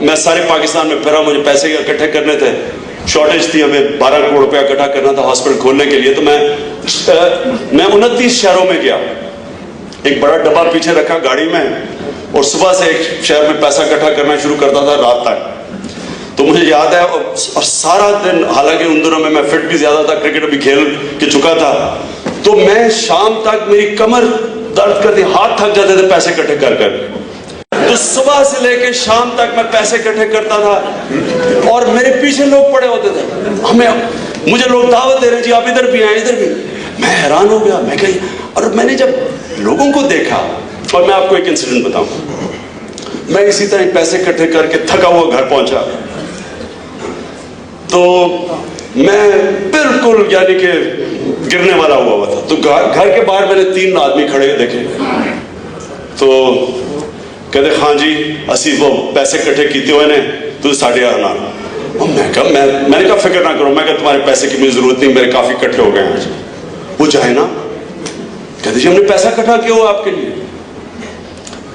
میں سارے پاکستان میں پھرا, مجھے پیسے اکٹھے کرنے تھے, شارٹیج تھی, ہمیں 12 کروڑ روپیہ اکٹھا کرنا تھا ہاسپٹل کھولنے کے لیے. تو میں 29 شہروں میں گیا, ایک بڑا ڈبہ پیچھے رکھا گاڑی میں, اور صبح سے ایک شہر میں پیسہ اکٹھا کرنا شروع کرتا تھا رات تک. تو مجھے یاد ہے, اور سارا دن, حالانکہ ان دنوں میں فٹ بھی زیادہ تھا, کرکٹ بھی کھیل کے چکا تھا, تو میں شام تک میری کمر درد کرتی, ہاتھ تھک جاتے تھے پیسے اکٹھے کر کر. تو صبح سے لے کے شام تک میں پیسے اکٹھے کرتا تھا, اور میرے پیچھے لوگ پڑے ہوتے تھے, مجھے لوگ دعوت دے رہے ہیں, جی آپ ادھر بھی آئیں, ادھر بھی. میں حیران ہو گیا, میں کہیں, اور میں نے جب لوگوں کو دیکھا, اور میں آپ کو ایک انسیڈنٹ بتاؤں, میں اسی طرح پیسے اکٹھے کر کے تھکا ہوا گھر پہنچا, تو میں بالکل یعنی کہ گرنے والا ہوا تھا. تو گھر کے باہر میں نے 3 آدمی کھڑے دیکھے, تو کہتے ہاں جی اسی وہ پیسے اکٹھے کیتے ہوئے نے, تو 11.5. میں نے کہا فکر نہ کرو, میں کہا تمہارے پیسے کی مجھے ضرورت نہیں, میرے کافی اکٹھے ہو گئے ہیں. وہ جائے نا, کہتے جی ہم نے پیسہ اکٹھا کیا ہوا آپ کے لیے.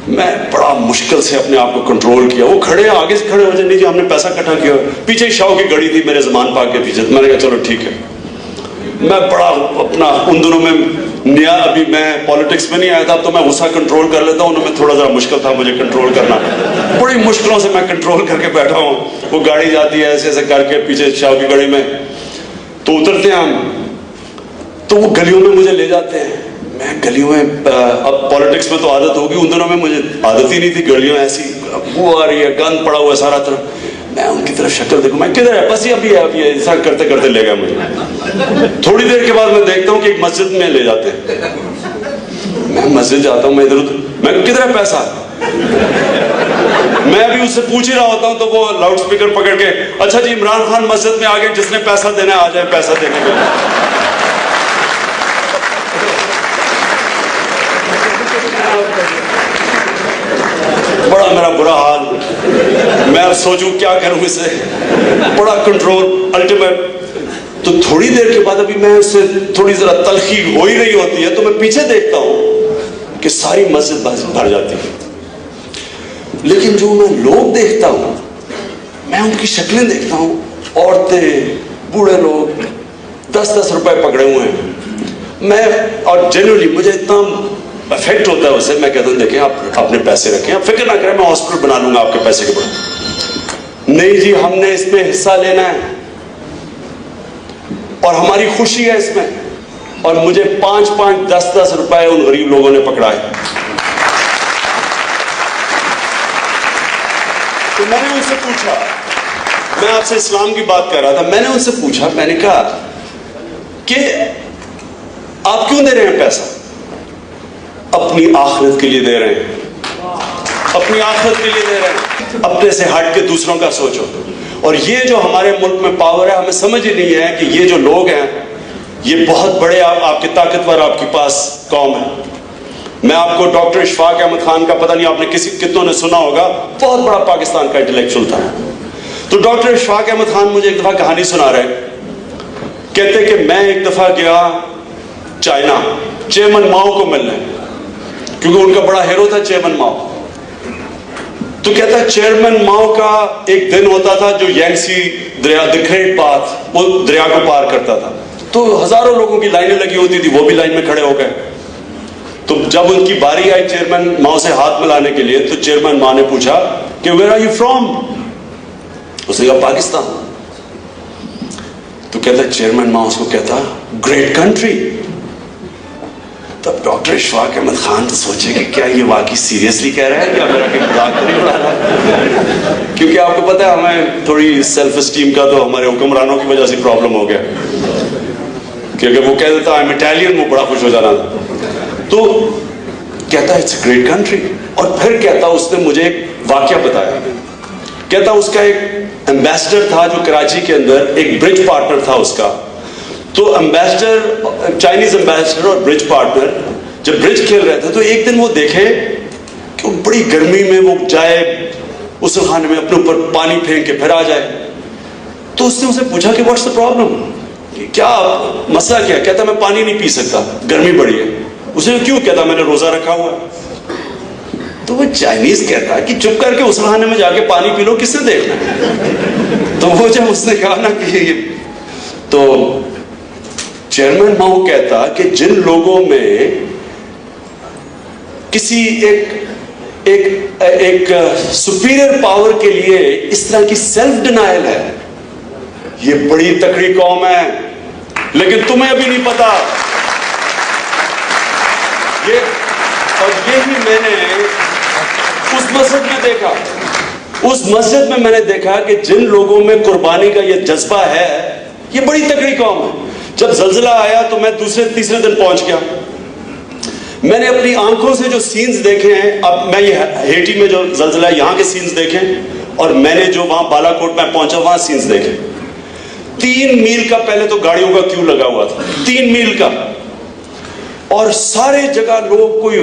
میں بڑا مشکل سے اپنے آپ کو کنٹرول کیا. وہ کھڑے آگے سے کھڑے ہو جائے, نہیں جی ہم نے پیسہ اکٹھا کیا. پیچھے شاہ کی گڑی تھی میرے زمان پاک کے پیچھے. میں نے کہا چلو ٹھیک ہے. میں بڑا اپنا, ان دنوں میں نیا, ابھی میں پالیٹکس میں نہیں آیا تھا, تو میں غصہ کنٹرول کر لیتا ہوں, ان میں تھوڑا ذرا مشکل تھا مجھے کنٹرول کرنا. بڑی مشکلوں سے میں کنٹرول کر کے بیٹھا ہوں. وہ گاڑی جاتی ہے ایسے ایسے کر کے پیچھے شاہ کی گڑی میں, تو اترتے ہیں ہم, تو وہ گلیوں میں مجھے لے جاتے ہیں. میں گلیوں میں, اب پالیٹکس میں تو عادت ہوگی, ان دنوں میں مجھے عادت ہی نہیں تھی. گلیوں ایسی بو آ رہی ہے, گند پڑا ہوا ہے سارا طرف. میں ان کی طرف شکل دیکھوں, میں کدھر ہے, بس یہ ابھی ہے, ابھی ہے, ایسا کرتے کرتے لے گیا مجھے. تھوڑی دیر کے بعد میں دیکھتا ہوں کہ ایک مسجد میں لے جاتے ہیں. میں مسجد جاتا ہوں, میں ادھر ادھر, میں کدھر ہے پیسہ, میں ابھی اس سے پوچھ ہی رہا ہوتا ہوں, تو وہ لاؤڈ سپیکر پکڑ کے, اچھا جی عمران خان مسجد میں آ گئے, جس نے پیسہ دینا ہے آ جائے پیسہ دینے کے. بڑا میرا برا حال, میں اب سوچوں کیا کروں اسے, بڑا کنٹرول الٹیمیٹ. تو تھوڑی دیر کے بعد, ابھی میں اس سے تھوڑی ذرا تلخی ہو ہی رہی ہوتی ہے, تو میں پیچھے دیکھتا ہوں کہ ساری مسجد بھر جاتی ہے. لیکن جو میں لوگ دیکھتا ہوں, میں ان کی شکلیں دیکھتا ہوں, عورتیں, بوڑھے لوگ 10-10 روپے پکڑے ہوئے ہیں. میں, اور جنرلی مجھے اتنا افیکٹ ہوتا ہے اس سے, میں کہتا ہوں دیکھیں آپ اپنے پیسے رکھیں, آپ فکر نہ کریں, میں ہاسپٹل بنا لوں گا آپ کے پیسے کے بعد. نہیں جی ہم نے اس میں حصہ لینا ہے, اور ہماری خوشی ہے اس میں, اور مجھے 5-5, 10-10 روپے ان غریب لوگوں نے پکڑائے. تو میں نے ان سے پوچھا, میں آپ سے اسلام کی بات کر رہا تھا, میں نے ان سے پوچھا, میں نے کہا کہ آپ کیوں دے رہے ہیں پیسہ؟ اپنی آخرت کے لیے دے رہے ہیں, اپنی آخرت کے لیے دے رہے ہیں, اپنے سے ہٹ کے دوسروں کا سوچو. اور یہ جو ہمارے ملک میں پاور ہے, ہمیں سمجھ ہی نہیں ہے کہ یہ جو لوگ ہیں یہ بہت بڑے, آپ کے طاقتور آپ کے پاس قوم ہے. میں آپ کو ڈاکٹر اشفاق احمد خان کا پتہ نہیں آپ نے کتنوں نے سنا ہوگا, بہت بڑا پاکستان کا انٹلیکچوئل تھا. تو ڈاکٹر اشفاق احمد خان مجھے ایک دفعہ کہانی سنا رہے, کہتے کہ میں ایک دفعہ گیا چائنا چیئرمین ماؤ کو ملنے, کیونکہ ان کا بڑا ہیرو تھا چیئرمین ماؤ. تو کہتا ہے چیئرمین ماؤ کا ایک دن ہوتا تھا جو یانگسی دریا, دی گریٹ پاتھ, وہ دریا کو پار کرتا تھا, تو ہزاروں لوگوں کی لائنیں لگی ہوتی تھی, وہ بھی لائن میں کھڑے ہو گئے. تو جب ان کی باری آئی چیئرمین ماؤ سے ہاتھ ملانے کے لیے, تو چیئرمین ماؤ نے پوچھا کہ ویئر آر یو فرام؟ اس نے کہا پاکستان. تو کہتا ہے چیئرمین ماؤ اس کو کہتا گریٹ کنٹری. تب ڈاکٹر اشفاق احمد خان سوچے کہ کیا یہ واقعی سیریسلی کہہ رہا ہے یا میرا کہ مذاق تو نہیں اڑا رہا, کیونکہ آپ کو پتہ ہے ہمیں تھوڑی سیلف اسٹیم کا تو ہمارے حکمرانوں کی وجہ سے پرابلم ہو گیا, کیونکہ وہ کہہ دیتا I'm Italian, وہ بڑا خوش ہو جانا تھا. تو کہتا ہے اٹس اے گریٹ کنٹری. اور پھر کہتا اس نے مجھے ایک واقعہ بتایا, کہتا اس کا ایک ایمبیسڈر تھا جو کراچی کے اندر ایک برج پارٹنر تھا اس کا. تو ایمبیسڈر, چائنیز ایمبیسڈر اور برج پارٹنر جب برج کھیل رہے تھے, تو ایک دن وہ دیکھے کہ بڑی گرمی میں وہ جائے غسل خانے میں اپنے اوپر پانی پھینک کے پھر آ جائے. تو اس نے اسے پوچھا کہ واٹس دا پرابلم, کیا مسئلہ کیا؟ کہتا میں پانی نہیں پی سکتا, گرمی بڑی ہے. اس نے کیوں؟ کہتا میں نے روزہ رکھا ہوا ہے. تو وہ چائنیز کہتا کہ چپ کر کے اس بہانے میں جا کے پانی پی لو، کس نے دیکھنا ہے؟ تو وہ جب اس نے کہا نا کہ یہ، تو چیئرمین ماؤ کہتا کہ جن لوگوں میں کسی ایک سپیریئر پاور کے لیے اس طرح کی سیلف ڈینائل ہے، یہ بڑی تکڑی قوم ہے، لیکن تمہیں ابھی نہیں پتا یہ۔ اور یہی میں نے اس مسجد میں دیکھا، اس مسجد میں نے دیکھا کہ جن لوگوں میں قربانی کا یہ جذبہ ہے، یہ بڑی تکڑی قوم ہے۔ جب زلزلہ آیا تو میں دوسرے تیسرے دن پہنچ گیا، میں نے اپنی آنکھوں سے جو سینز دیکھے ہیں، اب میں یہ ہیٹی میں جو زلزلہ ہے یہاں کے سینز دیکھیں، اور میں نے جو وہاں بالا کوٹ میں پہنچا وہاں سینز دیکھے۔ 3 میل کا پہلے تو گاڑیوں کا کیوں لگا ہوا تھا، 3 میل کا، اور سارے جگہ لوگ، کوئی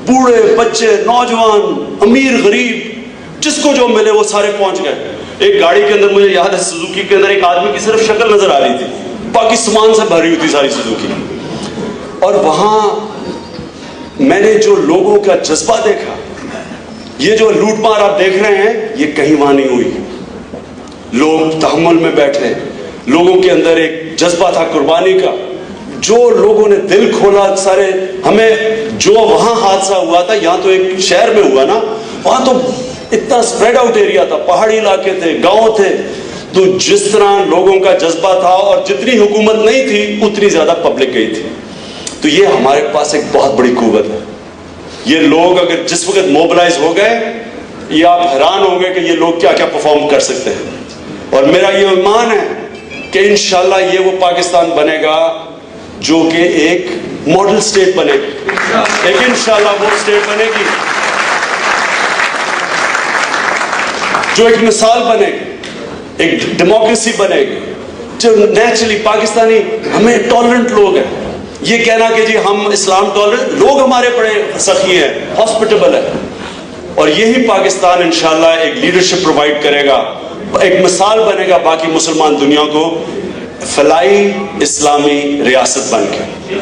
بوڑھے بچے نوجوان امیر غریب جس کو جو ملے وہ سارے پہنچ گئے۔ ایک گاڑی کے اندر مجھے یاد ہے سوزوکی کے اندر ایک آدمی کی صرف شکل نظر آ رہی تھی، باقی سامان سے بھری ہوئی تھی ساری سوزوکی، اور وہاں میں نے جو لوگوں کا جذبہ دیکھا، یہ جو لوٹ مار آپ دیکھ رہے ہیں یہ کہیں وہاں نہیں ہوئی۔ لوگ تحمل میں بیٹھے، لوگوں کے اندر ایک جذبہ تھا قربانی کا، جو لوگوں نے دل کھولا سارے۔ ہمیں جو وہاں حادثہ ہوا تھا، یہاں تو ایک شہر میں ہوا نا، وہاں تو اتنا اسپریڈ آؤٹ ایریا تھا، پہاڑی علاقے تھے، گاؤں تھے، تو جس طرح لوگوں کا جذبہ تھا، اور جتنی حکومت نہیں تھی اتنی زیادہ پبلک گئی تھی۔ تو یہ ہمارے پاس ایک بہت بڑی قوت ہے۔ یہ لوگ اگر جس وقت موبلائز ہو گئے، یہ آپ حیران ہوں گے کہ یہ لوگ کیا کیا پرفارم کر سکتے ہیں۔ اور میرا یہ ایمان ہے کہ انشاءاللہ یہ وہ پاکستان بنے گا جو کہ ایک ماڈل سٹیٹ بنے گی، ایک انشاءاللہ وہ سٹیٹ بنے گی جو ایک مثال بنے گی، ایک ڈیموکریسی بنے گی، جو نیچرلی پاکستانی ہمیں ٹالرنٹ لوگ ہیں۔ یہ کہنا کہ جی ہم اسلام ٹالرنٹ، لوگ ہمارے بڑے سخی ہیں، ہاسپٹیبل ہیں، اور یہی پاکستان انشاءاللہ ایک لیڈرشپ پرووائڈ کرے گا، ایک مثال بنے گا باقی مسلمان دنیا کو، فلاحی اسلامی ریاست بن کے۔